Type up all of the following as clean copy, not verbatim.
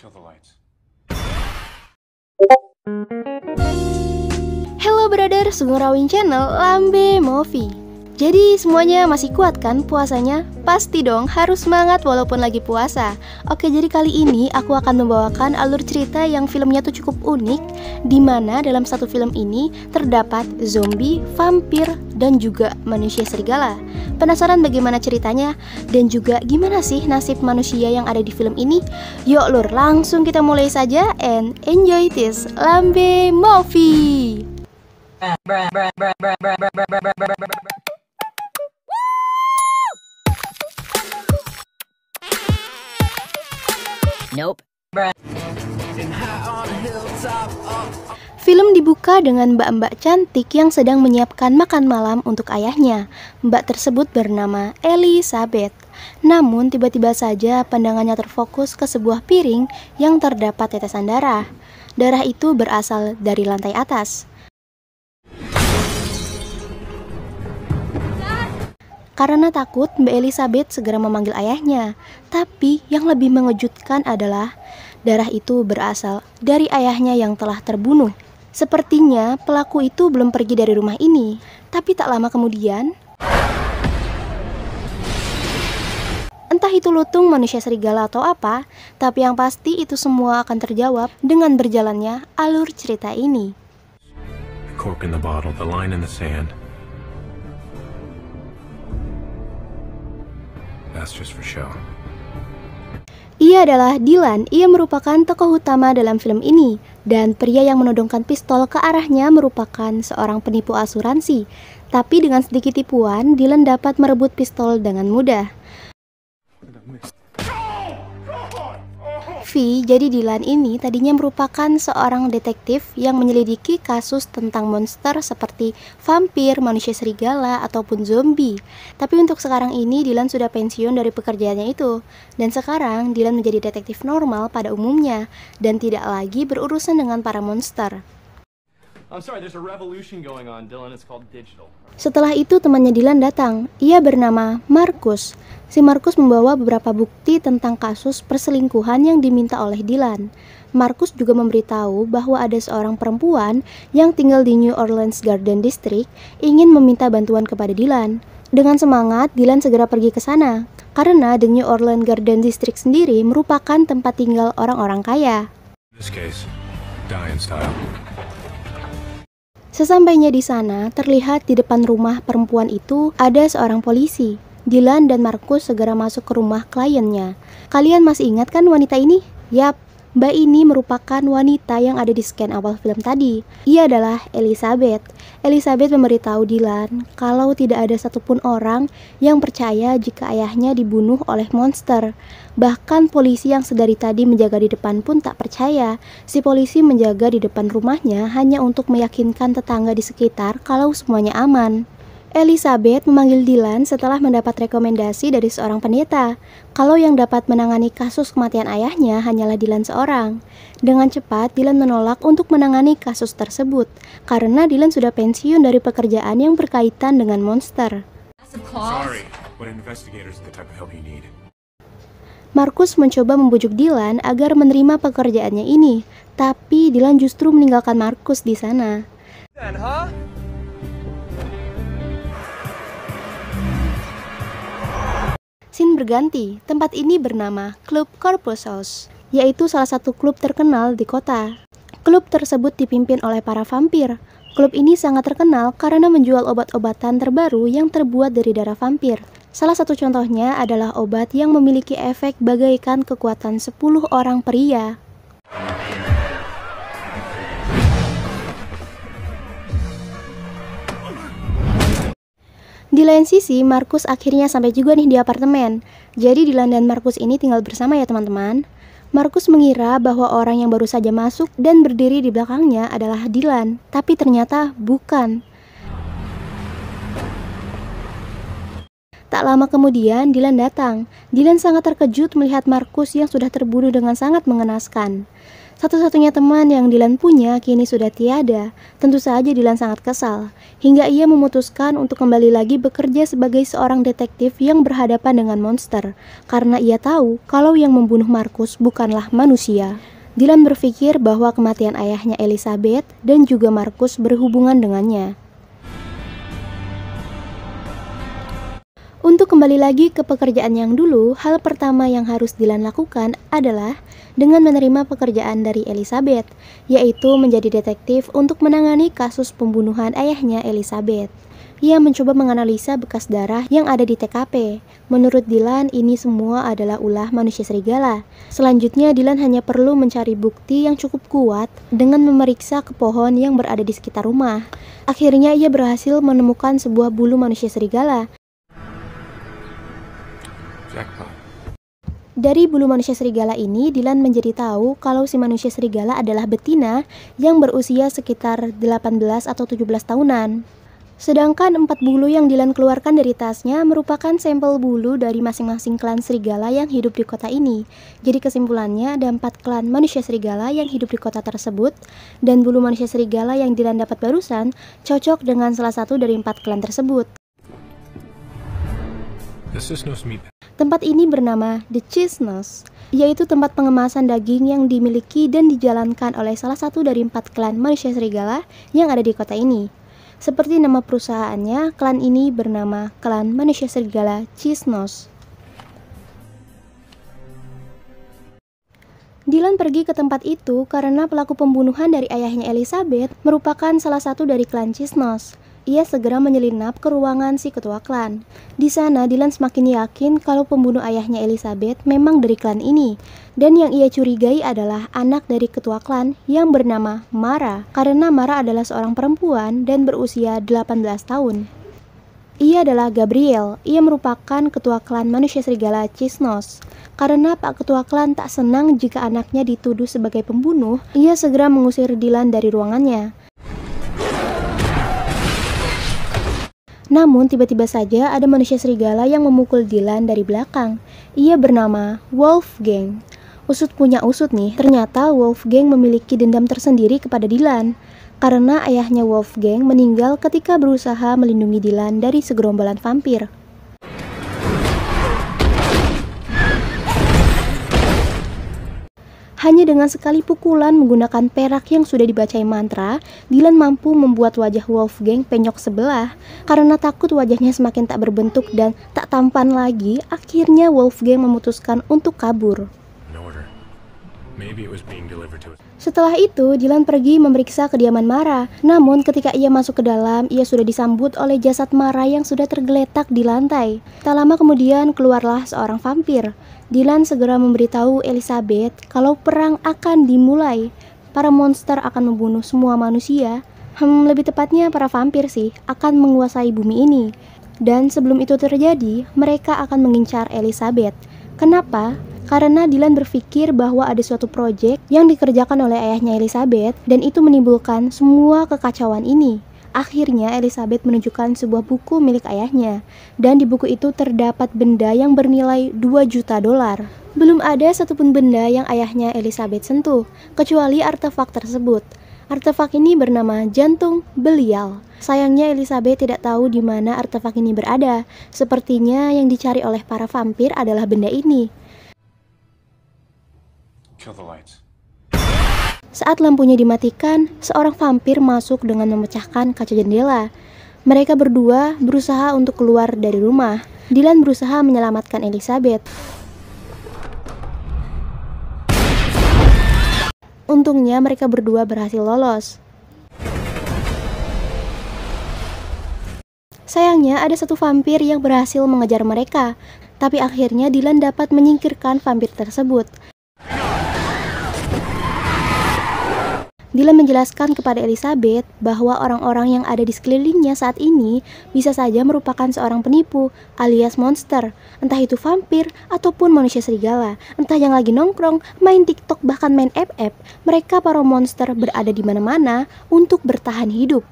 Kill the lights. Hello brother, Sunggurawin Channel Lambe Movie. Jadi semuanya masih kuat kan puasanya? Pasti dong, harus semangat walaupun lagi puasa. Oke, jadi kali ini aku akan membawakan alur cerita yang filmnya tuh cukup unik, dimana dalam satu film ini terdapat zombie, vampir, dan juga manusia serigala. Penasaran bagaimana ceritanya? Dan juga gimana sih nasib manusia yang ada di film ini? Yuk lur, langsung kita mulai saja and enjoy this Lambe Movie. Nope. Film dibuka dengan mbak-mbak cantik yang sedang menyiapkan makan malam untuk ayahnya. Mbak tersebut bernama Elizabeth. Namun tiba-tiba saja pandangannya terfokus ke sebuah piring yang terdapat tetesan darah. Darah itu berasal dari lantai atas. Karena takut, Mbak Elizabeth segera memanggil ayahnya. Tapi yang lebih mengejutkan adalah darah itu berasal dari ayahnya yang telah terbunuh. Sepertinya pelaku itu belum pergi dari rumah ini. Tapi tak lama kemudian, entah itu lutung, manusia serigala atau apa, tapi yang pasti itu semua akan terjawab dengan berjalannya alur cerita ini. The cork in the bottle, the line in the sand. That's just for show. Ia adalah Dylan. Ia merupakan tokoh utama dalam film ini. Dan pria yang menodongkan pistol ke arahnya merupakan seorang penipu asuransi. Tapi dengan sedikit tipuan, Dylan dapat merebut pistol dengan mudah. Jadi Dylan ini tadinya merupakan seorang detektif yang menyelidiki kasus tentang monster seperti vampir, manusia serigala, ataupun zombie. Tapi untuk sekarang ini Dylan sudah pensiun dari pekerjaannya itu. Dan sekarang Dylan menjadi detektif normal pada umumnya dan tidak lagi berurusan dengan para monster. I'm sorry, there's a revolution going on, Dylan. It's called digital. Setelah itu temannya Dylan datang. Ia bernama Marcus. Si Marcus membawa beberapa bukti tentang kasus perselingkuhan yang diminta oleh Dylan. Marcus juga memberitahu bahwa ada seorang perempuan yang tinggal di New Orleans Garden District ingin meminta bantuan kepada Dylan. Dengan semangat, Dylan segera pergi ke sana. Karena The New Orleans Garden District sendiri merupakan tempat tinggal orang-orang kaya. In this case, die in style. Sesampainya di sana, terlihat di depan rumah perempuan itu ada seorang polisi. Dylan dan Marcus segera masuk ke rumah kliennya. Kalian masih ingat kan wanita ini? Yap, mbak ini merupakan wanita yang ada di scan awal film tadi. Ia adalah Elizabeth. Elizabeth memberitahu Dylan kalau tidak ada satupun orang yang percaya jika ayahnya dibunuh oleh monster. Bahkan polisi yang sedari tadi menjaga di depan pun tak percaya. Si polisi menjaga di depan rumahnya hanya untuk meyakinkan tetangga di sekitar kalau semuanya aman. Elizabeth memanggil Dylan setelah mendapat rekomendasi dari seorang pendeta kalau yang dapat menangani kasus kematian ayahnya hanyalah Dylan seorang. Dengan cepat, Dylan menolak untuk menangani kasus tersebut karena Dylan sudah pensiun dari pekerjaan yang berkaitan dengan monster. Sorry, but investigators are the type of help you need. Marcus mencoba membujuk Dylan agar menerima pekerjaannya ini, tapi Dylan justru meninggalkan Marcus di sana. Scene berganti, tempat ini bernama Club Corpus House, yaitu salah satu klub terkenal di kota. Klub tersebut dipimpin oleh para vampir. Klub ini sangat terkenal karena menjual obat-obatan terbaru yang terbuat dari darah vampir. Salah satu contohnya adalah obat yang memiliki efek bagaikan kekuatan 10 orang pria. Di lain sisi, Marcus akhirnya sampai juga nih di apartemen. Jadi Dylan dan Marcus ini tinggal bersama ya teman-teman. Marcus mengira bahwa orang yang baru saja masuk dan berdiri di belakangnya adalah Dylan, tapi ternyata bukan. Tak lama kemudian Dylan datang. Dylan sangat terkejut melihat Marcus yang sudah terbunuh dengan sangat mengenaskan. Satu-satunya teman yang Dylan punya kini sudah tiada. Tentu saja Dylan sangat kesal, hingga ia memutuskan untuk kembali lagi bekerja sebagai seorang detektif yang berhadapan dengan monster, karena ia tahu kalau yang membunuh Marcus bukanlah manusia. Dylan berpikir bahwa kematian ayahnya Elizabeth dan juga Marcus berhubungan dengannya. Untuk kembali lagi ke pekerjaan yang dulu, hal pertama yang harus Dylan lakukan adalah dengan menerima pekerjaan dari Elizabeth, yaitu menjadi detektif untuk menangani kasus pembunuhan ayahnya Elizabeth. Ia mencoba menganalisa bekas darah yang ada di TKP. Menurut Dylan, ini semua adalah ulah manusia serigala. Selanjutnya, Dylan hanya perlu mencari bukti yang cukup kuat dengan memeriksa ke pohon yang berada di sekitar rumah. Akhirnya, ia berhasil menemukan sebuah bulu manusia serigala. Jackpot. Dari bulu manusia serigala ini, Dylan menjadi tahu kalau si manusia serigala adalah betina yang berusia sekitar 18 atau 17 tahunan. Sedangkan 4 bulu yang Dylan keluarkan dari tasnya merupakan sampel bulu dari masing-masing klan serigala yang hidup di kota ini. Jadi kesimpulannya ada 4 klan manusia serigala yang hidup di kota tersebut, dan bulu manusia serigala yang Dylan dapat barusan cocok dengan salah satu dari 4 klan tersebut. Tempat ini bernama The Cheese Nose, yaitu tempat pengemasan daging yang dimiliki dan dijalankan oleh salah satu dari 4 klan manusia serigala yang ada di kota ini. Seperti nama perusahaannya, klan ini bernama Klan Manusia Serigala Cheese Nose. Dylan pergi ke tempat itu karena pelaku pembunuhan dari ayahnya Elizabeth merupakan salah satu dari klan Cheese Nose. Ia segera menyelinap ke ruangan si ketua klan. Di sana, Dylan semakin yakin kalau pembunuh ayahnya Elizabeth memang dari klan ini. Dan yang ia curigai adalah anak dari ketua klan yang bernama Mara, karena Mara adalah seorang perempuan dan berusia 18 tahun. Ia adalah Gabriel. Ia merupakan ketua klan manusia serigala Cheese Nose. Karena Pak Ketua Klan tak senang jika anaknya dituduh sebagai pembunuh, ia segera mengusir Dylan dari ruangannya. Namun tiba-tiba saja ada manusia serigala yang memukul Dylan dari belakang. Ia bernama Wolfgang. Usut punya usut nih, ternyata Wolfgang memiliki dendam tersendiri kepada Dylan. Karena ayahnya Wolfgang meninggal ketika berusaha melindungi Dylan dari segerombolan vampir. Hanya dengan sekali pukulan menggunakan perak yang sudah dibacai mantra, Dylan mampu membuat wajah Wolfgang penyok sebelah. Karena takut wajahnya semakin tak berbentuk dan tak tampan lagi, akhirnya Wolfgang memutuskan untuk kabur. Setelah itu, Dylan pergi memeriksa kediaman Mara. Namun ketika ia masuk ke dalam, ia sudah disambut oleh jasad Mara yang sudah tergeletak di lantai. Tak lama kemudian keluarlah seorang vampir. Dylan segera memberitahu Elizabeth kalau perang akan dimulai. Para monster akan membunuh semua manusia. Lebih tepatnya para vampir sih, akan menguasai bumi ini. Dan sebelum itu terjadi, mereka akan mengincar Elizabeth. Kenapa? Karena Dylan berpikir bahwa ada suatu proyek yang dikerjakan oleh ayahnya Elizabeth dan itu menimbulkan semua kekacauan ini. Akhirnya Elizabeth menunjukkan sebuah buku milik ayahnya, dan di buku itu terdapat benda yang bernilai 2 juta dolar. Belum ada satupun benda yang ayahnya Elizabeth sentuh, kecuali artefak tersebut. Artefak ini bernama Jantung Belial. Sayangnya Elizabeth tidak tahu di mana artefak ini berada. Sepertinya yang dicari oleh para vampir adalah benda ini. Kill the lights. Saat lampunya dimatikan, seorang vampir masuk dengan memecahkan kaca jendela. Mereka berdua berusaha untuk keluar dari rumah. Dylan berusaha menyelamatkan Elizabeth. Untungnya mereka berdua berhasil lolos. Sayangnya ada satu vampir yang berhasil mengejar mereka, tapi akhirnya Dylan dapat menyingkirkan vampir tersebut. Dylan menjelaskan kepada Elizabeth bahwa orang-orang yang ada di sekelilingnya saat ini bisa saja merupakan seorang penipu alias monster, entah itu vampir ataupun manusia serigala, entah yang lagi nongkrong, main TikTok, bahkan main FF. Mereka para monster berada di mana-mana untuk bertahan hidup.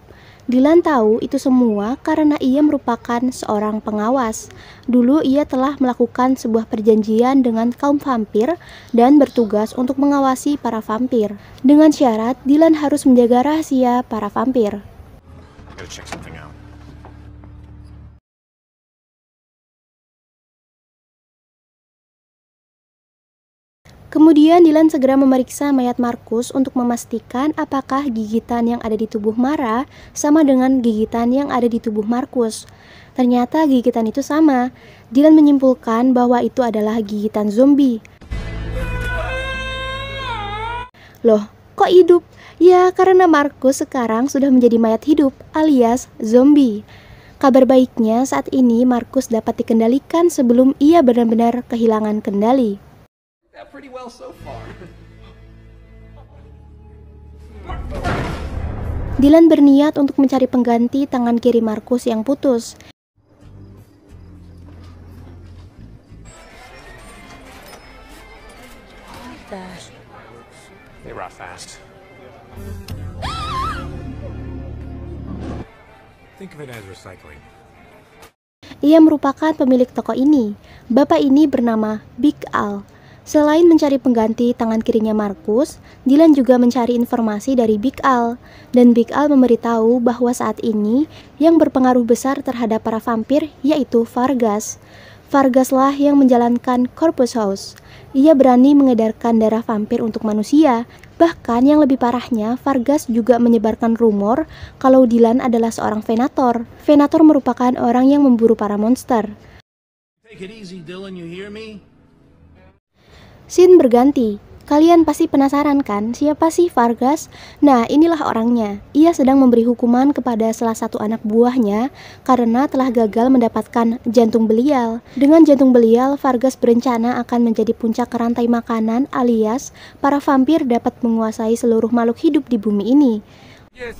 Dylan tahu itu semua karena ia merupakan seorang pengawas. Dulu ia telah melakukan sebuah perjanjian dengan kaum vampir dan bertugas untuk mengawasi para vampir. Dengan syarat Dylan harus menjaga rahasia para vampir. Gotta check something out. Kemudian Dylan segera memeriksa mayat Markus untuk memastikan apakah gigitan yang ada di tubuh Mara sama dengan gigitan yang ada di tubuh Markus. Ternyata gigitan itu sama. Dylan menyimpulkan bahwa itu adalah gigitan zombie. Loh, kok hidup? Ya, karena Markus sekarang sudah menjadi mayat hidup alias zombie. Kabar baiknya saat ini Markus dapat dikendalikan sebelum ia benar-benar kehilangan kendali. Pretty well so far. Dylan berniat untuk mencari pengganti tangan kiri Markus yang putus. They rot fast. Think of it as recycling. Ia merupakan pemilik toko ini. Bapak ini bernama Big Al. Selain mencari pengganti tangan kirinya Markus, Dylan juga mencari informasi dari Big Al. Dan Big Al memberitahu bahwa saat ini yang berpengaruh besar terhadap para vampir yaitu Vargas. Vargaslah yang menjalankan Corpus House. Ia berani mengedarkan darah vampir untuk manusia. Bahkan yang lebih parahnya, Vargas juga menyebarkan rumor kalau Dylan adalah seorang venator. Venator merupakan orang yang memburu para monster. Take it easy, Dylan, you hear me? Scene berganti. Kalian pasti penasaran kan siapa sih Vargas? Nah, inilah orangnya. Ia sedang memberi hukuman kepada salah satu anak buahnya karena telah gagal mendapatkan jantung belial. Dengan jantung belial, Vargas berencana akan menjadi puncak rantai makanan alias para vampir dapat menguasai seluruh makhluk hidup di bumi ini. Yes.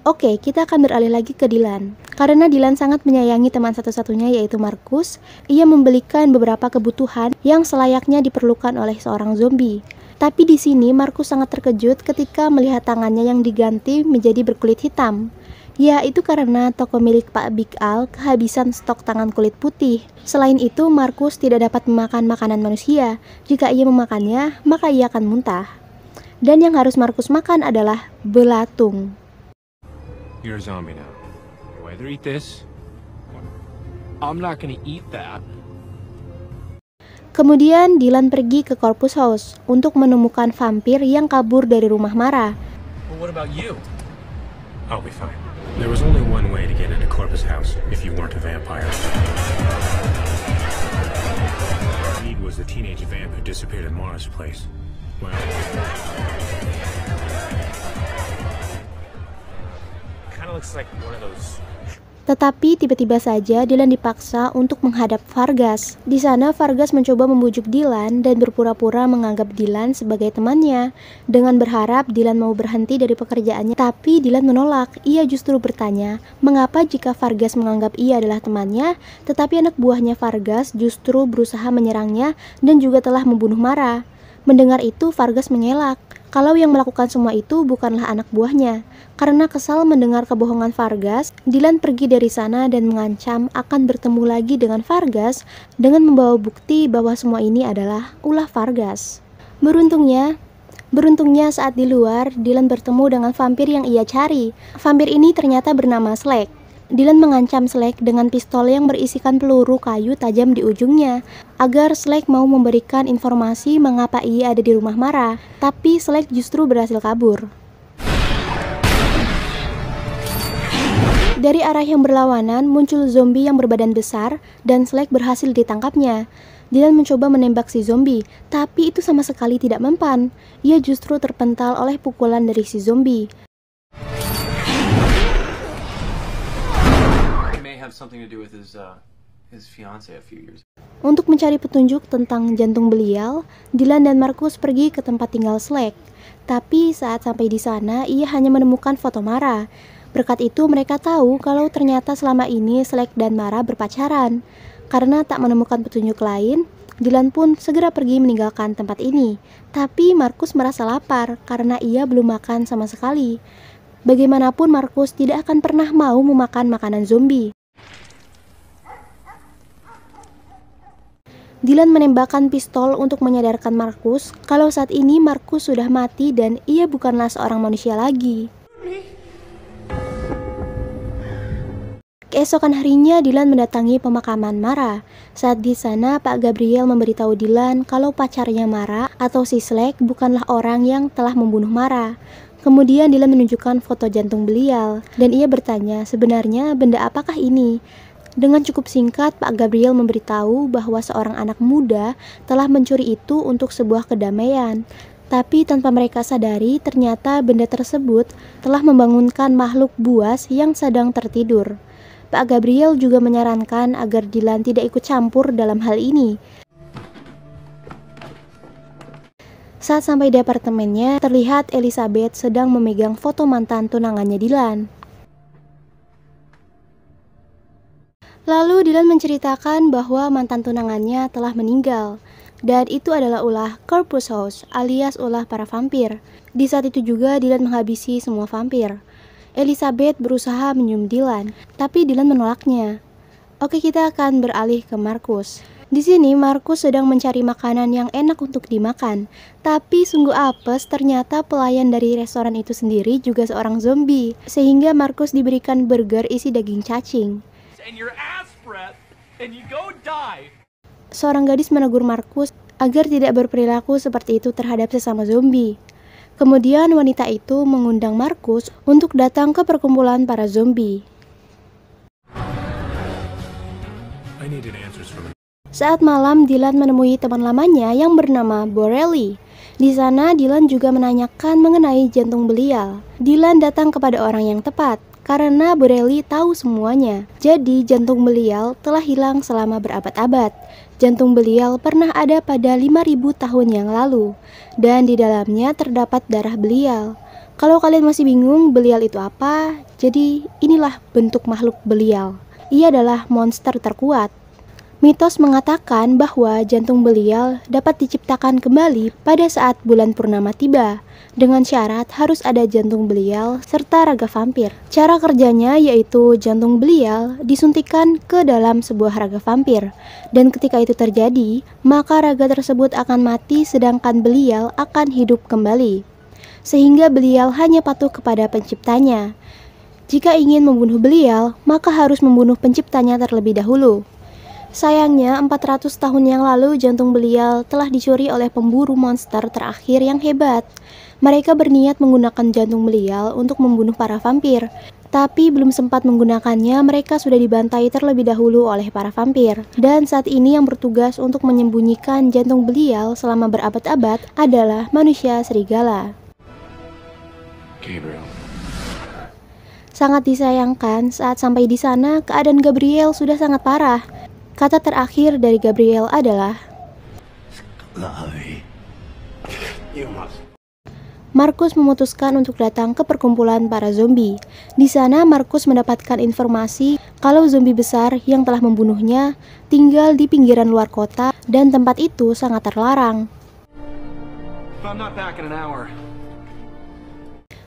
Oke, kita akan beralih lagi ke Dylan. Karena Dylan sangat menyayangi teman satu-satunya yaitu Markus, ia membelikan beberapa kebutuhan yang selayaknya diperlukan oleh seorang zombie. Tapi di sini Markus sangat terkejut ketika melihat tangannya yang diganti menjadi berkulit hitam. Ya, itu karena toko milik Pak Big Al kehabisan stok tangan kulit putih. Selain itu, Markus tidak dapat memakan makanan manusia. Jika ia memakannya, maka ia akan muntah. Dan yang harus Markus makan adalah belatung. You're a zombie now. You either eat this. I'm not gonna eat that. Kemudian Dylan pergi ke Corpus House untuk menemukan vampir yang kabur dari rumah Mara. Well, what about you? I'll be fine. There was only one way to get into Corpus House if you weren't a vampire. Need was the teenage vamp who disappeared at Mara's place. Well, kinda looks like one of those. Tetapi tiba-tiba saja Dylan dipaksa untuk menghadap Vargas. Di sana Vargas mencoba membujuk Dylan dan berpura-pura menganggap Dylan sebagai temannya dengan berharap Dylan mau berhenti dari pekerjaannya. Tapi Dylan menolak. Ia justru bertanya, mengapa jika Vargas menganggap ia adalah temannya, tetapi anak buahnya Vargas justru berusaha menyerangnya dan juga telah membunuh Mara. Mendengar itu Vargas mengelak. Kalau yang melakukan semua itu bukanlah anak buahnya. Karena kesal mendengar kebohongan Vargas, Dylan pergi dari sana dan mengancam akan bertemu lagi dengan Vargas dengan membawa bukti bahwa semua ini adalah ulah Vargas. Beruntungnya saat di luar, Dylan bertemu dengan vampir yang ia cari. Vampir ini ternyata bernama Slake. Dylan mengancam Slake dengan pistol yang berisikan peluru kayu tajam di ujungnya agar Slake mau memberikan informasi mengapa ia ada di rumah Mara, tapi Slake justru berhasil kabur. Dari arah yang berlawanan muncul zombie yang berbadan besar dan Slake berhasil ditangkapnya. Dylan mencoba menembak si zombie, tapi itu sama sekali tidak mempan. Ia justru terpental oleh pukulan dari si zombie. Something to do with his fiance a few years. Untuk mencari petunjuk tentang jantung belial, Dylan dan Markus pergi ke tempat tinggal Slake. Tapi saat sampai di sana, ia hanya menemukan foto Mara. Berkat itu mereka tahu kalau ternyata selama ini Slake dan Mara berpacaran. Karena tak menemukan petunjuk lain, Dylan pun segera pergi meninggalkan tempat ini. Tapi Markus merasa lapar karena ia belum makan sama sekali. Bagaimanapun Markus tidak akan pernah mau memakan makanan zombie. Dylan menembakkan pistol untuk menyadarkan Markus kalau saat ini Markus sudah mati dan ia bukanlah seorang manusia lagi. Keesokan harinya Dylan mendatangi pemakaman Mara. Saat di sana Pak Gabriel memberitahu Dylan kalau pacarnya Mara atau si Slack bukanlah orang yang telah membunuh Mara. Kemudian Dylan menunjukkan foto jantung belial dan ia bertanya sebenarnya benda apakah ini. Dengan cukup singkat Pak Gabriel memberitahu bahwa seorang anak muda telah mencuri itu untuk sebuah kedamaian. Tapi tanpa mereka sadari ternyata benda tersebut telah membangunkan makhluk buas yang sedang tertidur. Pak Gabriel juga menyarankan agar Dylan tidak ikut campur dalam hal ini. Saat sampai di apartemennya, terlihat Elizabeth sedang memegang foto mantan tunangannya Dylan. Lalu Dylan menceritakan bahwa mantan tunangannya telah meninggal. Dan itu adalah ulah Corpus House alias ulah para vampir. Di saat itu juga Dylan menghabisi semua vampir. Elizabeth berusaha menyium Dylan, tapi Dylan menolaknya. Oke, kita akan beralih ke Markus. Di sini Markus sedang mencari makanan yang enak untuk dimakan, tapi sungguh apes ternyata pelayan dari restoran itu sendiri juga seorang zombie, sehingga Markus diberikan burger isi daging cacing. Seorang gadis menegur Markus agar tidak berperilaku seperti itu terhadap sesama zombie. Kemudian wanita itu mengundang Markus untuk datang ke perkumpulan para zombie. Saat malam, Dylan menemui teman lamanya yang bernama Borelli. Di sana, Dylan juga menanyakan mengenai jantung belial. Dylan datang kepada orang yang tepat, karena Borelli tahu semuanya. Jadi, jantung belial telah hilang selama berabad-abad. Jantung belial pernah ada pada 5.000 tahun yang lalu, dan di dalamnya terdapat darah belial. Kalau kalian masih bingung belial itu apa, jadi inilah bentuk makhluk belial. Ia adalah monster terkuat. Mitos mengatakan bahwa jantung belial dapat diciptakan kembali pada saat bulan purnama tiba, dengan syarat harus ada jantung belial serta raga vampir. Cara kerjanya yaitu jantung belial disuntikkan ke dalam sebuah raga vampir, dan ketika itu terjadi, maka raga tersebut akan mati sedangkan belial akan hidup kembali. Sehingga belial hanya patuh kepada penciptanya. Jika ingin membunuh belial, maka harus membunuh penciptanya terlebih dahulu. Sayangnya, 400 tahun yang lalu jantung belial telah dicuri oleh pemburu monster terakhir yang hebat. Mereka berniat menggunakan jantung belial untuk membunuh para vampir. Tapi belum sempat menggunakannya, mereka sudah dibantai terlebih dahulu oleh para vampir. Dan saat ini yang bertugas untuk menyembunyikan jantung belial selama berabad-abad adalah manusia serigala. Gabriel. Sangat disayangkan, saat sampai di sana, keadaan Gabriel sudah sangat parah. Kata terakhir dari Gabriel adalah, Markus memutuskan untuk datang ke perkumpulan para zombie. Di sana Markus mendapatkan informasi kalau zombie besar yang telah membunuhnya tinggal di pinggiran luar kota dan tempat itu sangat terlarang.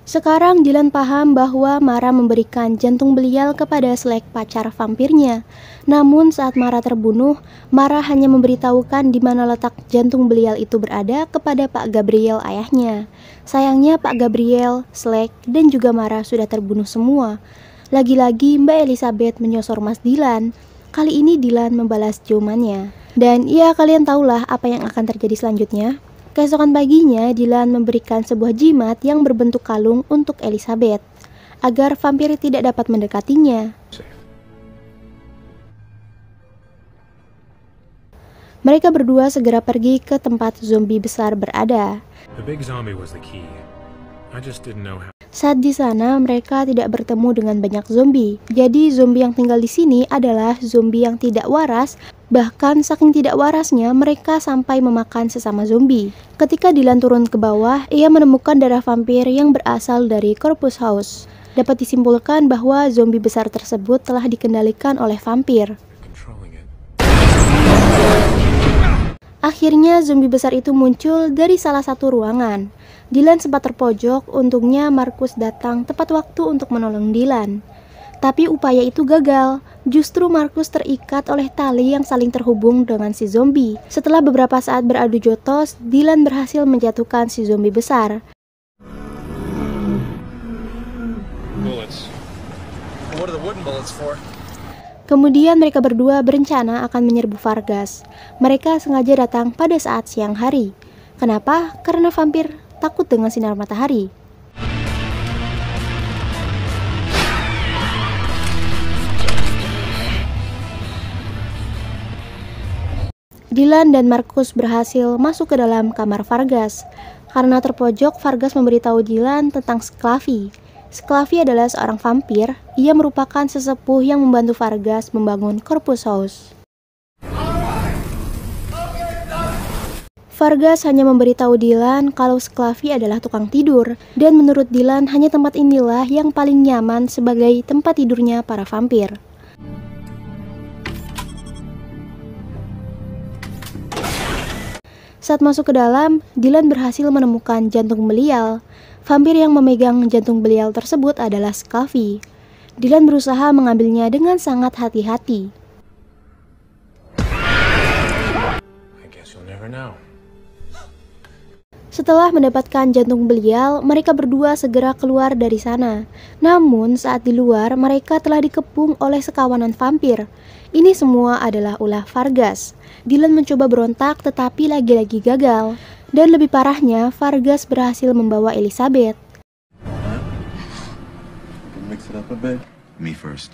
Sekarang Dylan paham bahwa Mara memberikan jantung belial kepada Slack, pacar vampirnya. Namun saat Mara terbunuh, Mara hanya memberitahukan di mana letak jantung belial itu berada kepada Pak Gabriel, ayahnya. Sayangnya Pak Gabriel, Slack, dan juga Mara sudah terbunuh semua. Lagi-lagi Mbak Elizabeth menyosor Mas Dylan. Kali ini Dylan membalas ciumannya. Dan ya, kalian tahulah apa yang akan terjadi selanjutnya. Keesokan paginya, Dylan memberikan sebuah jimat yang berbentuk kalung untuk Elizabeth, agar vampir tidak dapat mendekatinya. Mereka berdua segera pergi ke tempat zombie besar berada. Saat di sana, mereka tidak bertemu dengan banyak zombie. Jadi zombie yang tinggal di sini adalah zombie yang tidak waras. Bahkan saking tidak warasnya, mereka sampai memakan sesama zombie. Ketika Dylan turun ke bawah, ia menemukan darah vampir yang berasal dari Corpus House. Dapat disimpulkan bahwa zombie besar tersebut telah dikendalikan oleh vampir. Akhirnya zombie besar itu muncul dari salah satu ruangan. Dylan sempat terpojok, untungnya Marcus datang tepat waktu untuk menolong Dylan. Tapi upaya itu gagal, justru Marcus terikat oleh tali yang saling terhubung dengan si zombie. Setelah beberapa saat beradu jotos, Dylan berhasil menjatuhkan si zombie besar. Bullets. What are the wooden bullets for? Kemudian mereka berdua berencana akan menyerbu Vargas. Mereka sengaja datang pada saat siang hari. Kenapa? Karena vampir takut dengan sinar matahari. Dylan dan Marcus berhasil masuk ke dalam kamar Vargas. Karena terpojok, Vargas memberitahu Dylan tentang Sclavy. Sclavy adalah seorang vampir. Ia merupakan sesepuh yang membantu Vargas membangun Corpus House. Vargas hanya memberitahu Dylan kalau Sclavy adalah tukang tidur, dan menurut Dylan hanya tempat inilah yang paling nyaman sebagai tempat tidurnya para vampir. Saat masuk ke dalam, Dylan berhasil menemukan jantung belial. Vampir yang memegang jantung belial tersebut adalah Sclavy. Dylan berusaha mengambilnya dengan sangat hati-hati. I guess you'll never know. Setelah mendapatkan jantung belial, mereka berdua segera keluar dari sana. Namun saat di luar, mereka telah dikepung oleh sekawanan vampir. Ini semua adalah ulah Vargas. Dylan mencoba berontak tetapi lagi-lagi gagal. Dan lebih parahnya, Vargas berhasil membawa Elizabeth. Mix it up a bit. Me first.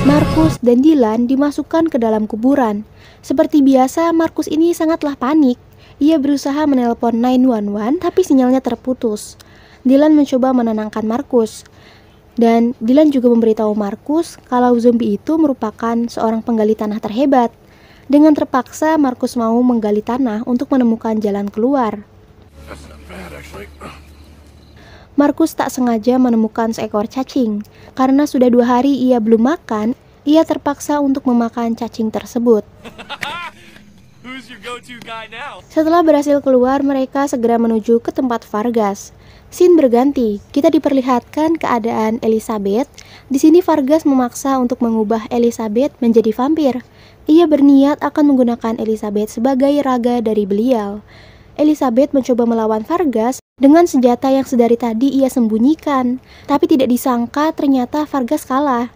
Marcus dan Dylan dimasukkan ke dalam kuburan. Seperti biasa, Marcus ini sangatlah panik. Ia berusaha menelpon 911 tapi sinyalnya terputus. Dylan mencoba menenangkan Marcus. Dan Dylan juga memberitahu Marcus kalau zombie itu merupakan seorang penggali tanah terhebat. Dengan terpaksa, Marcus mau menggali tanah untuk menemukan jalan keluar. Marcus tak sengaja menemukan seekor cacing. Karena sudah 2 hari ia belum makan, ia terpaksa untuk memakan cacing tersebut. Who's your go-to guy now? Setelah berhasil keluar, mereka segera menuju ke tempat Vargas. Scene berganti, kita diperlihatkan keadaan Elizabeth. Di sini Vargas memaksa untuk mengubah Elizabeth menjadi vampir. Ia berniat akan menggunakan Elizabeth sebagai raga dari belial. Elizabeth mencoba melawan Vargas dengan senjata yang sedari tadi ia sembunyikan. Tapi tidak disangka ternyata Vargas kalah.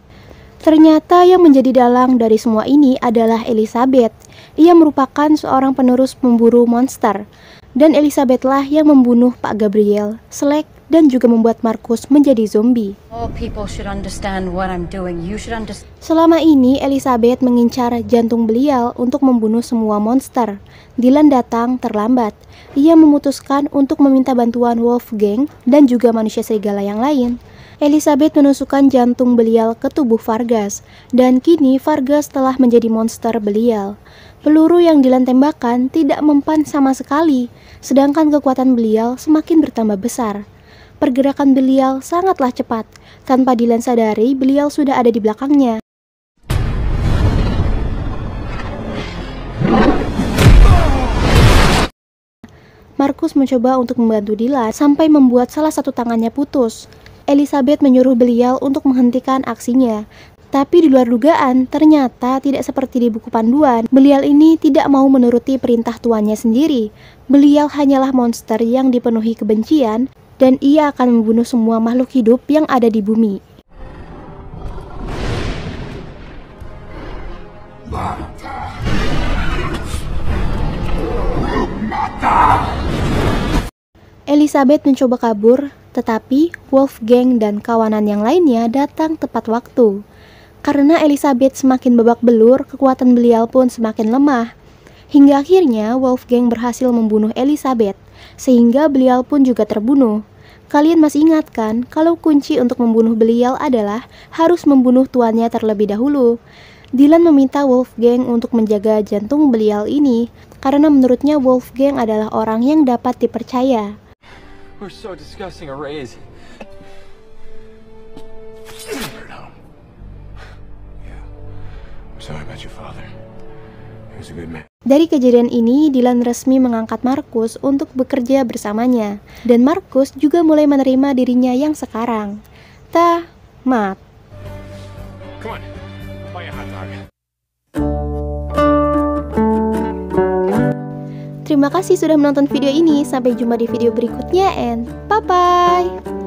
Ternyata yang menjadi dalang dari semua ini adalah Elizabeth. Ia merupakan seorang penerus pemburu monster. Dan Elizabeth lah yang membunuh Pak Gabriel, Slack, dan juga membuat Marcus menjadi zombie. Selama ini Elizabeth mengincar jantung belial untuk membunuh semua monster. Dylan datang terlambat. Ia memutuskan untuk meminta bantuan Wolfgang dan juga manusia serigala yang lain. Elizabeth menusukkan jantung belial ke tubuh Vargas, dan kini Vargas telah menjadi monster belial. Peluru yang Dylan tembakan tidak mempan sama sekali, sedangkan kekuatan belial semakin bertambah besar. Pergerakan belial sangatlah cepat. Tanpa Dylan sadari, belial sudah ada di belakangnya. Marcus mencoba untuk membantu Dylan sampai membuat salah satu tangannya putus. Elizabeth menyuruh belial untuk menghentikan aksinya. Tapi di luar dugaan, ternyata tidak seperti di buku panduan. Belial ini tidak mau menuruti perintah tuannya sendiri. Belial hanyalah monster yang dipenuhi kebencian, dan ia akan membunuh semua makhluk hidup yang ada di bumi. Elizabeth mencoba kabur, tetapi Wolfgang dan kawanan yang lainnya datang tepat waktu. Karena Elizabeth semakin babak belur, kekuatan belial pun semakin lemah. Hingga akhirnya Wolfgang berhasil membunuh Elizabeth, sehingga belial pun juga terbunuh. Kalian masih ingat kan, kalau kunci untuk membunuh belial adalah harus membunuh tuannya terlebih dahulu. Dylan meminta Wolfgang untuk menjaga jantung belial ini, karena menurutnya Wolfgang adalah orang yang dapat dipercaya. We're so disgusting a raise. Yeah. I'm sorry about about your father. He was a good man. Dari kejadian ini, Dylan resmi mengangkat Marcus untuk bekerja bersamanya. Dan Marcus juga mulai menerima dirinya yang sekarang. Tamat. Come on, buy a hot dog. Terima kasih sudah menonton video ini. Sampai jumpa di video berikutnya and bye-bye.